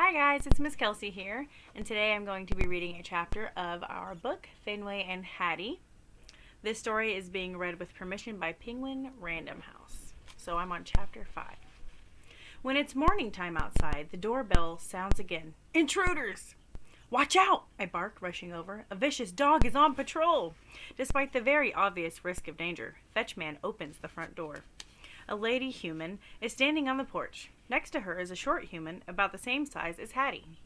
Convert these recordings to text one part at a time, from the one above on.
Hi guys, it's Miss Kelsey here, and today I'm going to be reading a chapter of our book, Fenway and Hattie. This story is being read with permission by Penguin Random House. So I'm on chapter 5. When it's morning time outside, the doorbell sounds again. Intruders! Watch out! I bark, rushing over. A vicious dog is on patrol! Despite the very obvious risk of danger, Fetchman opens the front door. A lady human is standing on the porch. Next to her is a short human about the same size as Hattie.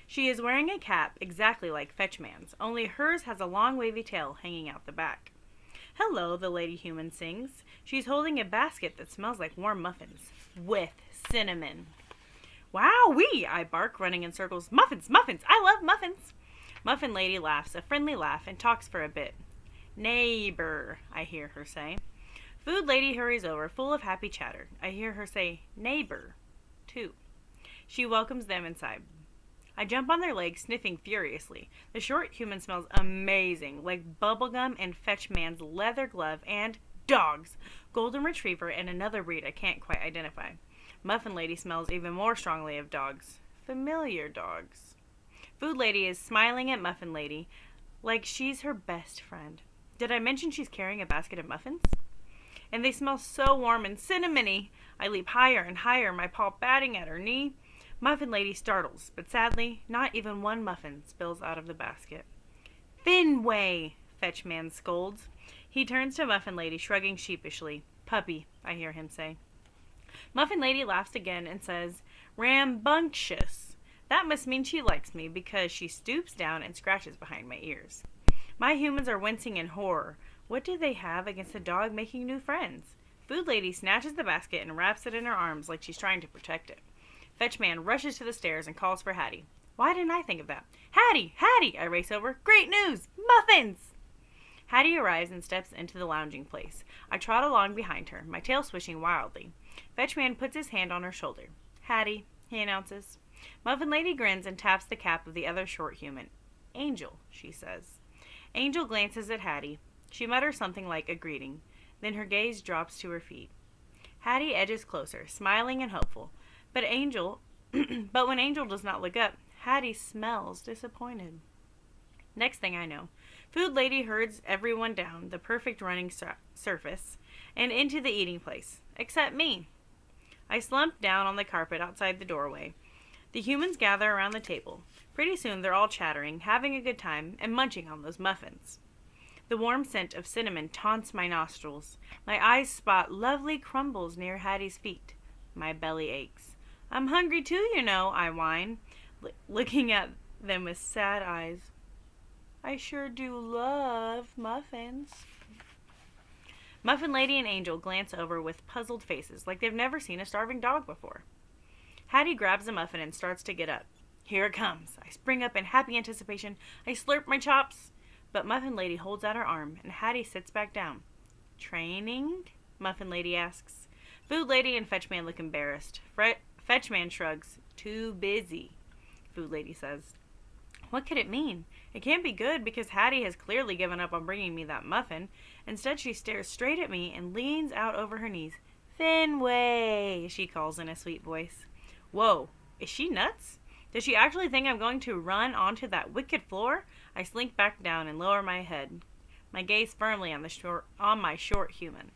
She is wearing a cap exactly like Fetchman's, only hers has a long wavy tail hanging out the back. Hello, the lady human sings. She's holding a basket that smells like warm muffins. With cinnamon. Wowee! I bark, running in circles. Muffins! Muffins! I love muffins! Muffin Lady laughs a friendly laugh and talks for a bit. Neighbor, I hear her say. Food Lady hurries over, full of happy chatter. I hear her say, neighbor, too. She welcomes them inside. I jump on their legs, sniffing furiously. The short human smells amazing, like bubblegum and Fetchman's leather glove and dogs. Golden Retriever and another breed I can't quite identify. Muffin Lady smells even more strongly of dogs. Familiar dogs. Food Lady is smiling at Muffin Lady like she's her best friend. Did I mention she's carrying a basket of muffins? And they smell so warm and cinnamony. I leap higher and higher, my paw batting at her knee. Muffin Lady startles, but sadly, not even one muffin spills out of the basket. Fenway, Fetchman scolds. He turns to Muffin Lady, shrugging sheepishly. Puppy, I hear him say. Muffin Lady laughs again and says, rambunctious. That must mean she likes me because she stoops down and scratches behind my ears. My humans are wincing in horror. What do they have against a dog making new friends? Food Lady snatches the basket and wraps it in her arms like she's trying to protect it. Fetchman rushes to the stairs and calls for Hattie. Why didn't I think of that? Hattie! Hattie! I race over. Great news! Muffins! Hattie arrives and steps into the lounging place. I trot along behind her, my tail swishing wildly. Fetchman puts his hand on her shoulder. Hattie, he announces. Muffin Lady grins and taps the cap of the other short human. Angel, she says. Angel glances at Hattie. She mutters something like a greeting. Then her gaze drops to her feet. Hattie edges closer, smiling and hopeful. But when Angel does not look up, Hattie smells disappointed. Next thing I know, Food Lady herds everyone down the perfect running surface and into the eating place, except me. I slump down on the carpet outside the doorway. The humans gather around the table. Pretty soon they're all chattering, having a good time, and munching on those muffins. The warm scent of cinnamon taunts my nostrils. My eyes spot lovely crumbles near Hattie's feet. My belly aches. I'm hungry too, you know, I whine, looking at them with sad eyes. I sure do love muffins. Muffin Lady and Angel glance over with puzzled faces, like they've never seen a starving dog before. Hattie grabs a muffin and starts to get up. Here it comes. I spring up in happy anticipation. I slurp my chops. But Muffin Lady holds out her arm, and Hattie sits back down. Training? Muffin Lady asks. Food Lady and Fetchman look embarrassed. Fetchman shrugs. Too busy, Food Lady says. What could it mean? It can't be good because Hattie has clearly given up on bringing me that muffin. Instead, she stares straight at me and leans out over her knees. Fenway, she calls in a sweet voice. Whoa, is she nuts? Does she actually think I'm going to run onto that wicked floor? I slink back down and lower my head, my gaze firmly on my short human.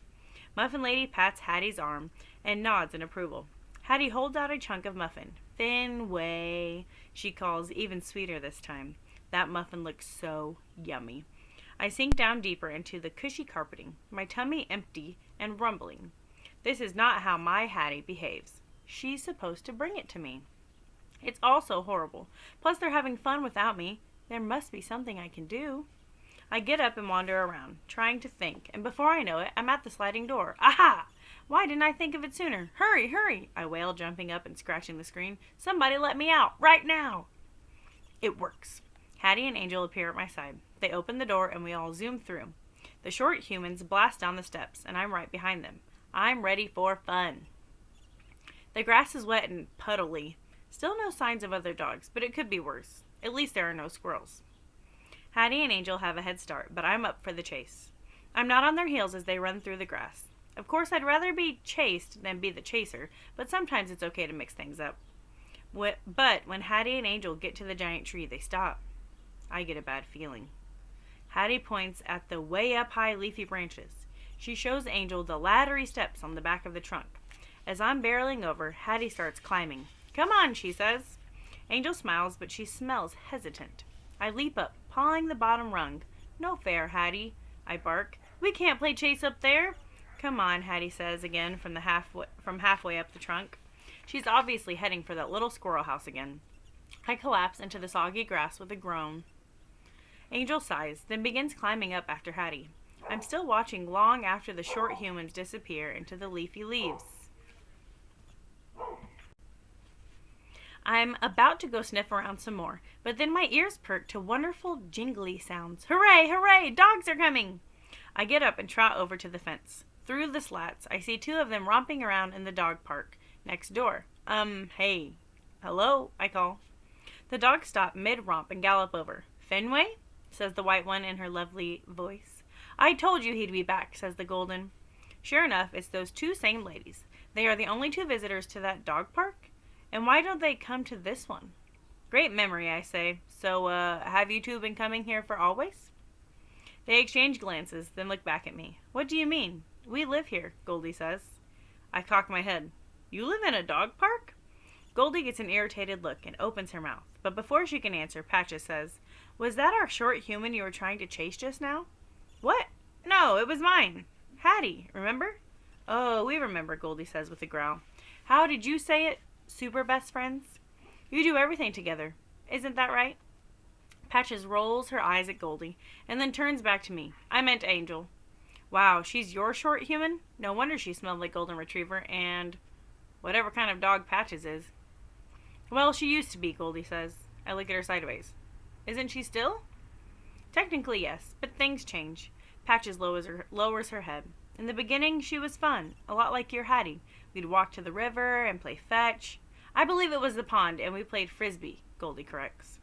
Muffin Lady pats Hattie's arm and nods in approval. Hattie holds out a chunk of muffin. Fenway, she calls, even sweeter this time. That muffin looks so yummy. I sink down deeper into the cushy carpeting, my tummy empty and rumbling. This is not how my Hattie behaves. She's supposed to bring it to me. It's all so horrible. Plus they're having fun without me. There must be something I can do. I get up and wander around, trying to think, and before I know it, I'm at the sliding door. Aha! Why didn't I think of it sooner? Hurry, hurry! I wail, jumping up and scratching the screen. Somebody let me out, right now! It works. Hattie and Angel appear at my side. They open the door and we all zoom through. The short humans blast down the steps, and I'm right behind them. I'm ready for fun. The grass is wet and puddly. Still no signs of other dogs, but it could be worse. At least there are no squirrels. Hattie and Angel have a head start, but I'm up for the chase. I'm not on their heels as they run through the grass. Of course, I'd rather be chased than be the chaser, but sometimes it's okay to mix things up. But when Hattie and Angel get to the giant tree, they stop. I get a bad feeling. Hattie points at the way up high leafy branches. She shows Angel the laddery steps on the back of the trunk. As I'm barreling over, Hattie starts climbing. Come on, she says. Angel smiles, but she smells hesitant. I leap up, pawing the bottom rung. No fair, Hattie, I bark. We can't play chase up there. Come on, Hattie says again from halfway up the trunk. She's obviously heading for that little squirrel house again. I collapse into the soggy grass with a groan. Angel sighs, then begins climbing up after Hattie. I'm still watching long after the short humans disappear into the leafy leaves. I'm about to go sniff around some more, but then my ears perk to wonderful jingly sounds. Hooray, hooray, dogs are coming! I get up and trot over to the fence. Through the slats, I see two of them romping around in the dog park next door. Hey. Hello, I call. The dogs stop mid-romp and gallop over. Fenway? Says the white one in her lovely voice. I told you he'd be back, says the golden. Sure enough, it's those two same ladies. They are the only two visitors to that dog park? And why don't they come to this one? Great memory, I say. So, have you two been coming here for always? They exchange glances, then look back at me. What do you mean? We live here, Goldie says. I cock my head. You live in a dog park? Goldie gets an irritated look and opens her mouth. But before she can answer, Patches says, Was that our short human you were trying to chase just now? What? No, it was mine. Hattie, remember? Oh, we remember, Goldie says with a growl. How did you say it? Super best friends? You do everything together. Isn't that right? Patches rolls her eyes at Goldie and then turns back to me. I meant Angel. Wow, she's your short human? No wonder she smelled like golden retriever and whatever kind of dog Patches is. Well, she used to be, Goldie says. I look at her sideways. Isn't she still? Technically, yes, but things change. Patches lowers her head. In the beginning, she was fun, a lot like your Hattie. We'd walk to the river and play fetch. I believe it was the pond, and we played frisbee, Goldie corrects.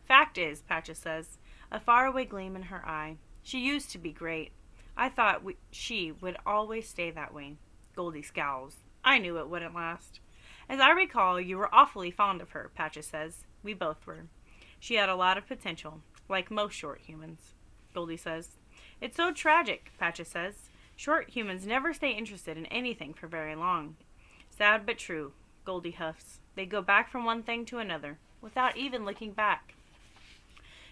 Fact is, Patches says, a faraway gleam in her eye. She used to be great. I thought she would always stay that way. Goldie scowls. I knew it wouldn't last. As I recall, you were awfully fond of her, Patches says. We both were. She had a lot of potential, like most short humans, Goldie says. It's so tragic, Patches says. Short humans never stay interested in anything for very long. Sad but true, Goldie huffs. They go back from one thing to another, without even looking back.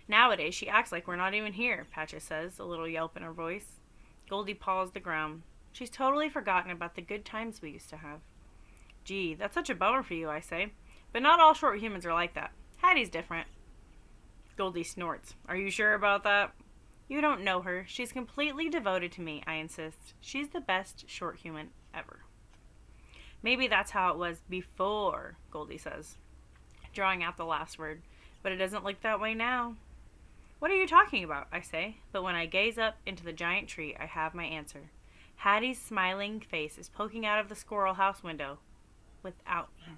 Nowadays, she acts like we're not even here, Patches says, a little yelp in her voice. Goldie paws the ground. She's totally forgotten about the good times we used to have. Gee, that's such a bummer for you, I say. But not all short humans are like that. Hattie's different. Goldie snorts. Are you sure about that? You don't know her. She's completely devoted to me, I insist. She's the best short human ever. Maybe that's how it was before, Goldie says, drawing out the last word. But it doesn't look that way now. What are you talking about, I say, but when I gaze up into the giant tree, I have my answer. Hattie's smiling face is poking out of the squirrel house window without me.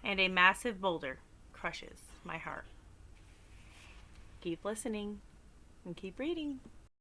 And a massive boulder crushes my heart. Keep listening and keep reading.